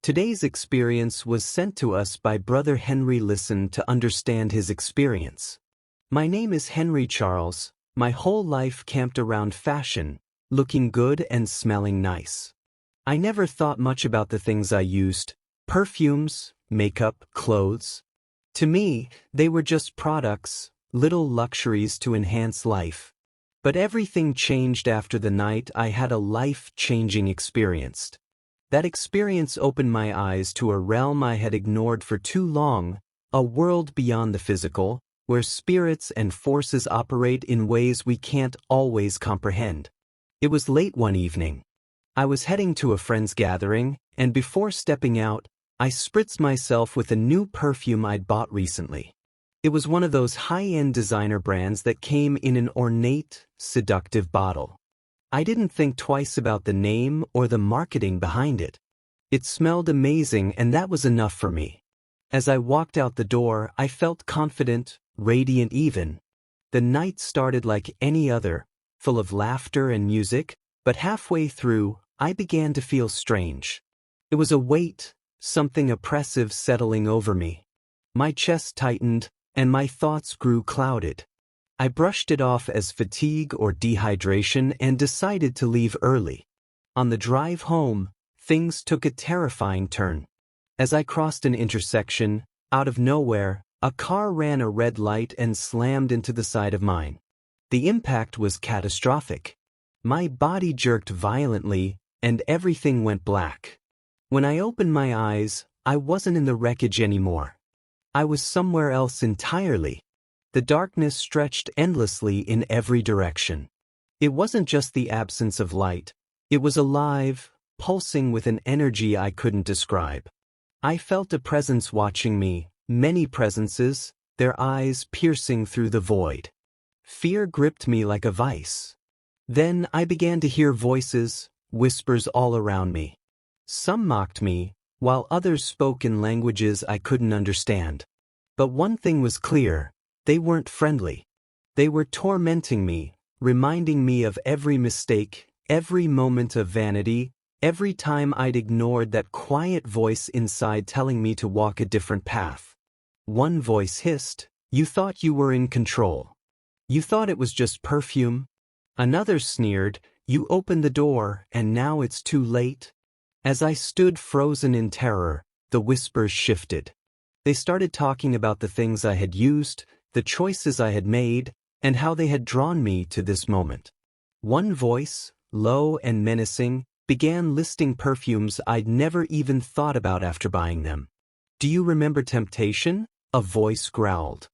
Today's experience was sent to us by Brother Henry. Listen to understand his experience. My name is Henry Charles. My whole life camped around fashion, looking good and smelling nice. I never thought much about the things I used, perfumes, makeup, clothes. To me, they were just products, little luxuries to enhance life. But everything changed after the night I had a life-changing experience. That experience opened my eyes to a realm I had ignored for too long, a world beyond the physical, where spirits and forces operate in ways we can't always comprehend. It was late one evening. I was heading to a friend's gathering, and before stepping out, I spritzed myself with a new perfume I'd bought recently. It was one of those high-end designer brands that came in an ornate, seductive bottle. I didn't think twice about the name or the marketing behind it. It smelled amazing, and that was enough for me. As I walked out the door, I felt confident, radiant even. The night started like any other, full of laughter and music, but halfway through, I began to feel strange. It was a weight, something oppressive settling over me. My chest tightened, and my thoughts grew clouded. I brushed it off as fatigue or dehydration and decided to leave early. On the drive home, things took a terrifying turn. As I crossed an intersection, out of nowhere, a car ran a red light and slammed into the side of mine. The impact was catastrophic. My body jerked violently, and everything went black. When I opened my eyes, I wasn't in the wreckage anymore. I was somewhere else entirely. The darkness stretched endlessly in every direction. It wasn't just the absence of light. It was alive, pulsing with an energy I couldn't describe. I felt a presence watching me, many presences, their eyes piercing through the void. Fear gripped me like a vice. Then I began to hear voices, whispers all around me. Some mocked me, while others spoke in languages I couldn't understand. But one thing was clear. They weren't friendly. They were tormenting me, reminding me of every mistake, every moment of vanity, every time I'd ignored that quiet voice inside telling me to walk a different path. One voice hissed, "You thought you were in control. You thought it was just perfume." Another sneered, "You opened the door, and now it's too late." As I stood frozen in terror, the whispers shifted. They started talking about the things I had used, the choices I had made, and how they had drawn me to this moment. One voice, low and menacing, began listing perfumes I'd never even thought about after buying them. "Do you remember temptation?" a voice growled.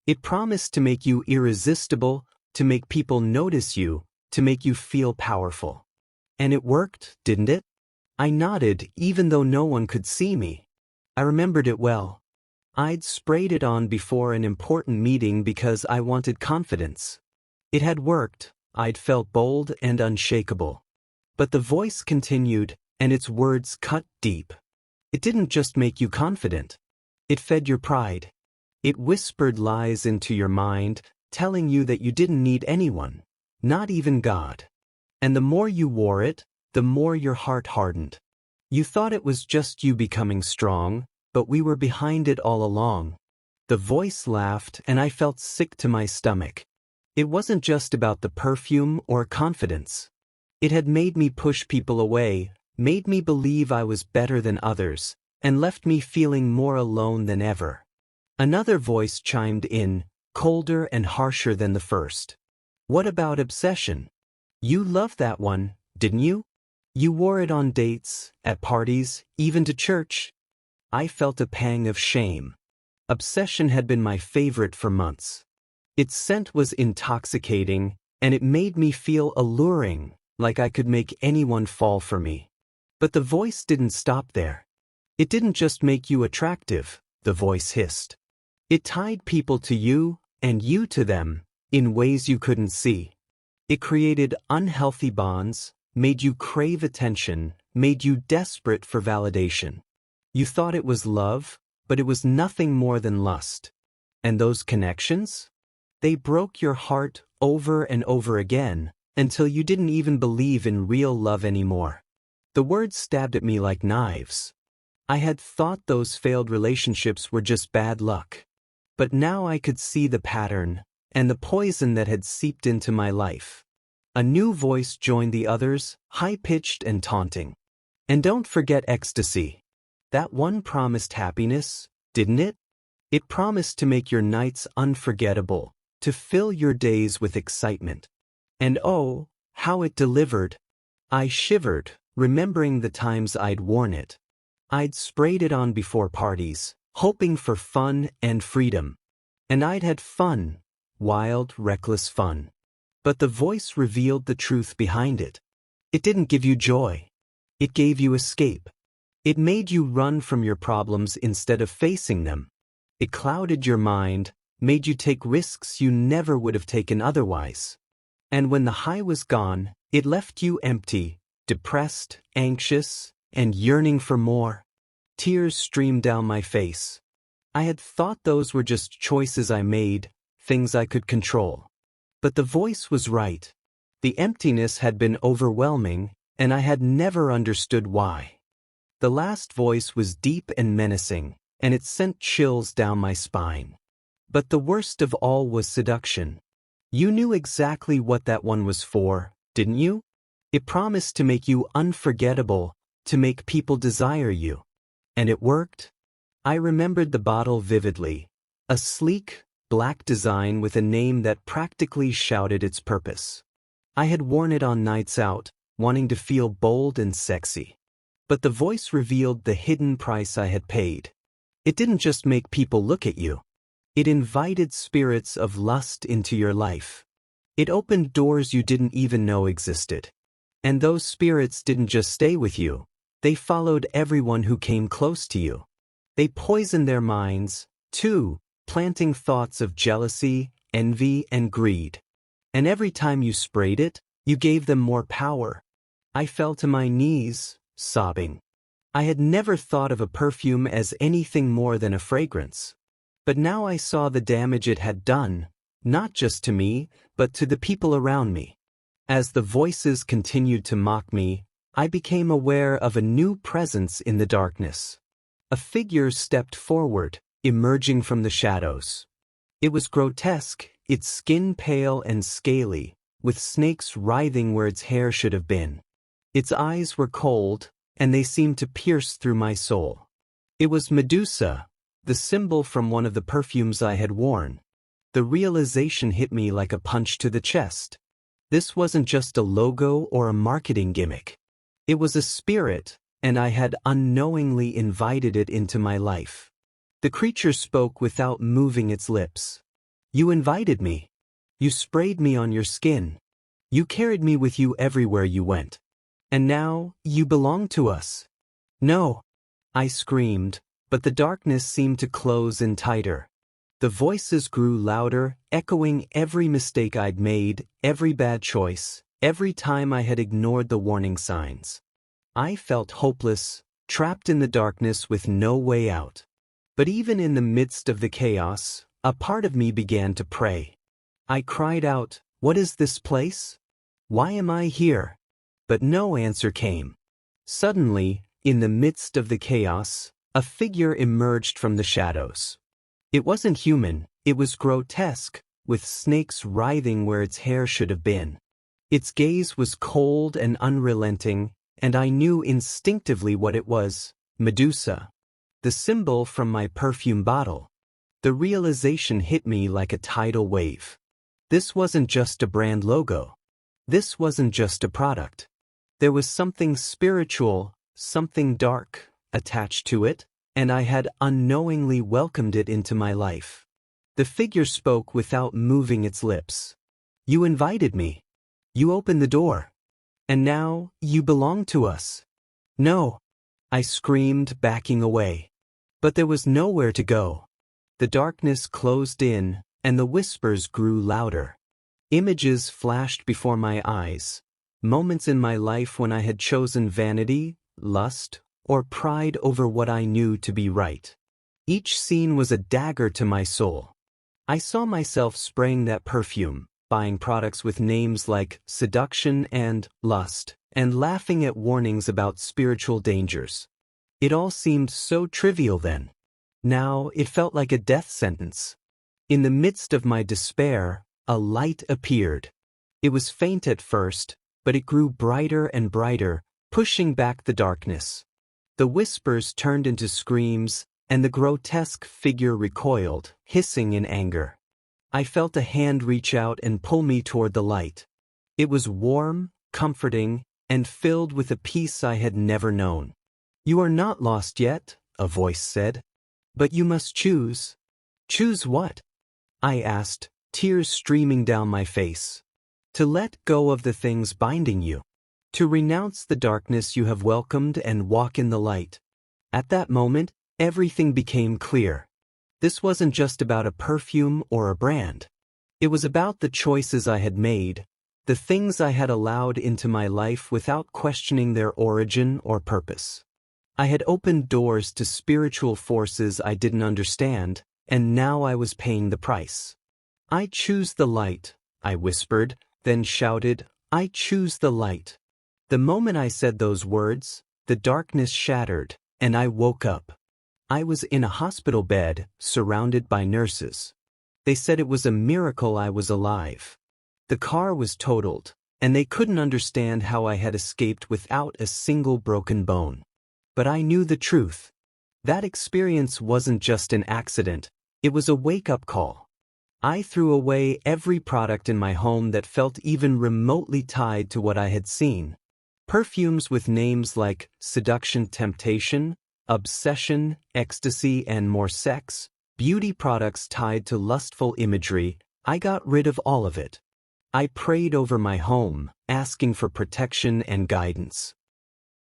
"It promised to make you irresistible, to make people notice you, to make you feel powerful. And it worked, didn't it?" I nodded, even though no one could see me. I remembered it well. I'd sprayed it on before an important meeting because I wanted confidence. It had worked. I'd felt bold and unshakable. But the voice continued, and its words cut deep. It didn't just make you confident. It fed your pride. It whispered lies into your mind, telling you that you didn't need anyone, not even God. And the more you wore it, the more your heart hardened. You thought it was just you becoming strong, but we were behind it all along. The voice laughed, and I felt sick to my stomach. It wasn't just about the perfume or confidence. It had made me push people away, made me believe I was better than others, and left me feeling more alone than ever. Another voice chimed in, colder and harsher than the first. "What about obsession? You loved that one, didn't you? You wore it on dates, at parties, even to church." I felt a pang of shame. Obsession had been my favorite for months. Its scent was intoxicating, and it made me feel alluring, like I could make anyone fall for me. But the voice didn't stop there. "It didn't just make you attractive," the voice hissed. "It tied people to you, and you to them, in ways you couldn't see. It created unhealthy bonds, made you crave attention, made you desperate for validation. You thought it was love, but it was nothing more than lust. And those connections? They broke your heart over and over again, until you didn't even believe in real love anymore." The words stabbed at me like knives. I had thought those failed relationships were just bad luck. But now I could see the pattern, and the poison that had seeped into my life. A new voice joined the others, high-pitched and taunting. And don't forget ecstasy. That one promised happiness, didn't it? It promised to make your nights unforgettable, to fill your days with excitement. And oh, how it delivered. I shivered, remembering the times I'd worn it. I'd sprayed it on before parties, hoping for fun and freedom. And I'd had fun, wild, reckless fun. But the voice revealed the truth behind it. It didn't give you joy. It gave you escape. It made you run from your problems instead of facing them. It clouded your mind, made you take risks you never would have taken otherwise. And when the high was gone, it left you empty, depressed, anxious, and yearning for more. Tears streamed down my face. I had thought those were just choices I made, things I could control. But the voice was right. The emptiness had been overwhelming, and I had never understood why. The last voice was deep and menacing, and it sent chills down my spine. But the worst of all was seduction. You knew exactly what that one was for, didn't you? It promised to make you unforgettable, to make people desire you. And it worked. I remembered the bottle vividly, a sleek, black design with a name that practically shouted its purpose. I had worn it on nights out, wanting to feel bold and sexy. But the voice revealed the hidden price I had paid. It didn't just make people look at you. It invited spirits of lust into your life. It opened doors you didn't even know existed. And those spirits didn't just stay with you. They followed everyone who came close to you. They poisoned their minds, too, planting thoughts of jealousy, envy, and greed. And every time you sprayed it, you gave them more power. I fell to my knees, sobbing. I had never thought of a perfume as anything more than a fragrance. But now I saw the damage it had done, not just to me, but to the people around me. As the voices continued to mock me, I became aware of a new presence in the darkness. A figure stepped forward, emerging from the shadows. It was grotesque, its skin pale and scaly, with snakes writhing where its hair should have been. Its eyes were cold, and they seemed to pierce through my soul. It was Medusa, the symbol from one of the perfumes I had worn. The realization hit me like a punch to the chest. This wasn't just a logo or a marketing gimmick. It was a spirit, and I had unknowingly invited it into my life. The creature spoke without moving its lips. You invited me. You sprayed me on your skin. You carried me with you everywhere you went. And now, you belong to us. No, I screamed, but the darkness seemed to close in tighter. The voices grew louder, echoing every mistake I'd made, every bad choice, every time I had ignored the warning signs. I felt hopeless, trapped in the darkness with no way out. But even in the midst of the chaos, a part of me began to pray. I cried out, "What is this place? Why am I here?" But no answer came. Suddenly, in the midst of the chaos, a figure emerged from the shadows. It wasn't human, it was grotesque, with snakes writhing where its hair should have been. Its gaze was cold and unrelenting, and I knew instinctively what it was: Medusa. The symbol from my perfume bottle. The realization hit me like a tidal wave. This wasn't just a brand logo. This wasn't just a product. There was something spiritual, something dark, attached to it, and I had unknowingly welcomed it into my life. The figure spoke without moving its lips. You invited me. You opened the door. And now, you belong to us. No, I screamed, backing away. But there was nowhere to go. The darkness closed in, and the whispers grew louder. Images flashed before my eyes. Moments in my life when I had chosen vanity, lust, or pride over what I knew to be right. Each scene was a dagger to my soul. I saw myself spraying that perfume, buying products with names like Seduction and Lust, and laughing at warnings about spiritual dangers. It all seemed so trivial then. Now it felt like a death sentence. In the midst of my despair, a light appeared. It was faint at first, but it grew brighter and brighter, pushing back the darkness. The whispers turned into screams, and the grotesque figure recoiled, hissing in anger. I felt a hand reach out and pull me toward the light. It was warm, comforting, and filled with a peace I had never known. "You are not lost yet," a voice said. "But you must choose." "Choose what?" I asked, tears streaming down my face. "To let go of the things binding you. To renounce the darkness you have welcomed and walk in the light." At that moment, everything became clear. This wasn't just about a perfume or a brand. It was about the choices I had made, the things I had allowed into my life without questioning their origin or purpose. I had opened doors to spiritual forces I didn't understand, and now I was paying the price. "I choose the light," I whispered, then shouted, "I choose the light." The moment I said those words, the darkness shattered, and I woke up. I was in a hospital bed, surrounded by nurses. They said it was a miracle I was alive. The car was totaled, and they couldn't understand how I had escaped without a single broken bone. But I knew the truth. That experience wasn't just an accident, it was a wake-up call. I threw away every product in my home that felt even remotely tied to what I had seen. Perfumes with names like Seduction, Temptation, Obsession, Ecstasy, and more sex, beauty products tied to lustful imagery, I got rid of all of it. I prayed over my home, asking for protection and guidance.